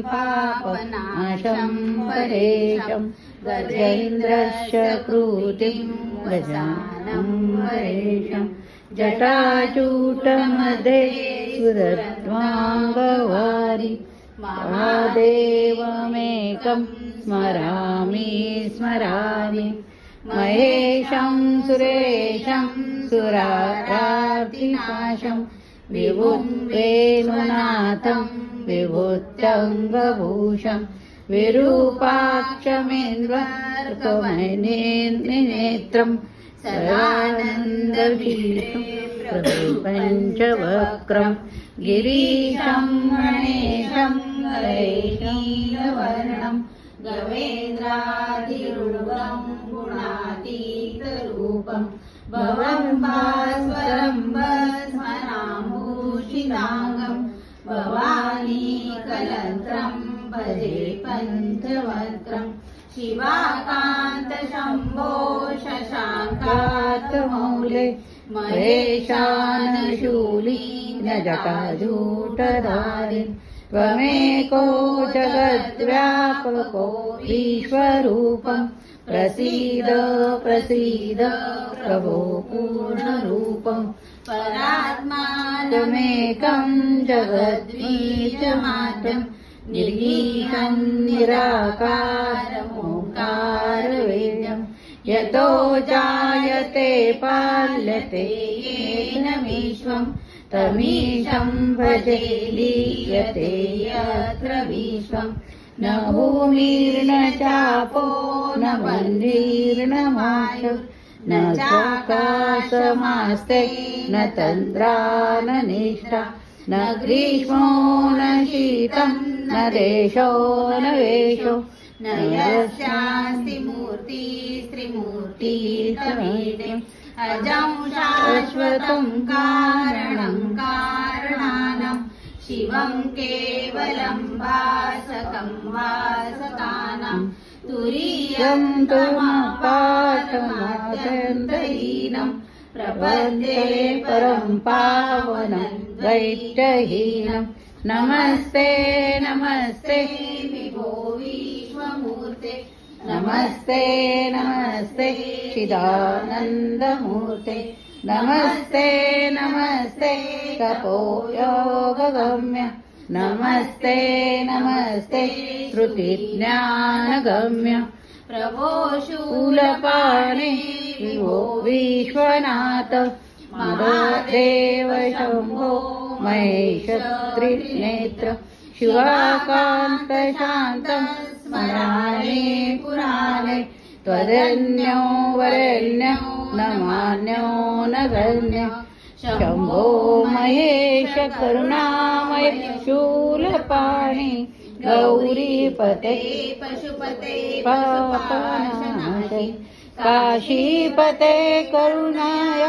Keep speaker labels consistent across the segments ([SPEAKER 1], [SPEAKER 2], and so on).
[SPEAKER 1] पापनाशं परेशं गजेन्द्रस्य कृतिं गजानं परेशं जटाजूटमध्ये सुरद्वाङ्गवारि महादेवमेकं स्मरामि महेशं सुरेशं सुरारार्तिनाशं विभुं वेणुनाथं विभूत्यङ्गभूषं विरूपाक्षमेन्द्रकमनेत्रं सर्वानन्दभीषं प्रपञ्चवक्त्रं गिरीशं गणेशं नीलवर्णं गवेन्द्राधिरूढं गुणातीतरूपं भवं भास्वरं भस्मनाभूषिताङ्गं भवानी कलत्रं भजे पञ्चवक्त्रं शिवाकान्त शम्भो शशाङ्कातमौले महेशानशूली न जटाजूटधारी त्वमेको जगद्व्यापको विश्वरूपं प्रसीद प्रभो पूर्णरूपं परात्मानमेकं जगद्बीजमात्रं निर्गीतं निराकारमोङ्कारवेद्यं यतो जायते पाल्यते येन विश्वं तमीशं भजे लीयते यत्र विश्वं न भूमिर्न चापो न मन्दिर्न माश न चाकाशमास्ते न तन्द्रा न निष्ठा न ग्रीष्मो न शीतं न देशो न वेशो न यस्यास्ति मूर्तिस्त्रिमूर्तिसमीढ्यम् अजं शाश्वतं कारणं कारणानां शिवं केवलं भासकं वासकानां तुरीयं त्वमपाठमाचन्दहीनं प्रपद्ये परं पावनं दैत्यहीनं नमस्ते नमस्ते विभो विश्वमूर्ते नमस्ते नमस्ते चिदानन्दमूर्ते नमस्ते नमस्ते तपोयोगगम्य नमस्ते नमस्ते श्रुतिज्ञानगम्य प्रभो शूलपाणे विभो विश्वनाथ महादेव शम्भो महेश त्रिनेत्र शिवाकान्त शान्तं स्मरामि पुराणे त्वदन्यो वरेण्यो न मान्यो न गण्यो शम्भो महेश करुणामय शूलपाणि गौरीपते पशुपते पापनाशय काशीपते करुणाय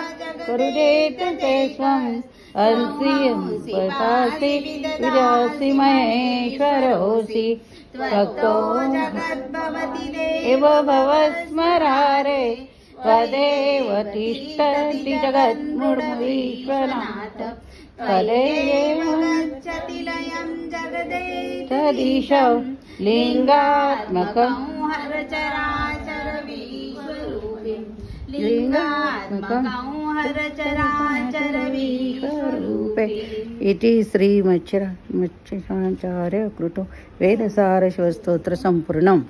[SPEAKER 1] करुदेत ते स्वम् अंसि विरासि महेश्वरोऽसि भक्तो जगद्भवति देव भव स्मरारे त्वदेव तिष्ठति जगन्मुर्विश्वनाथ तदेव गच्छति लयं जगदेश लिङ्गात्मकं हरचराचर विश्वरूपिं लिङ्गात्मकं हरचराचर विश्वरूपे इति श्री मच्छराचार्य कृतो वेदसारस्वस्तोत्र संपूर्णम्।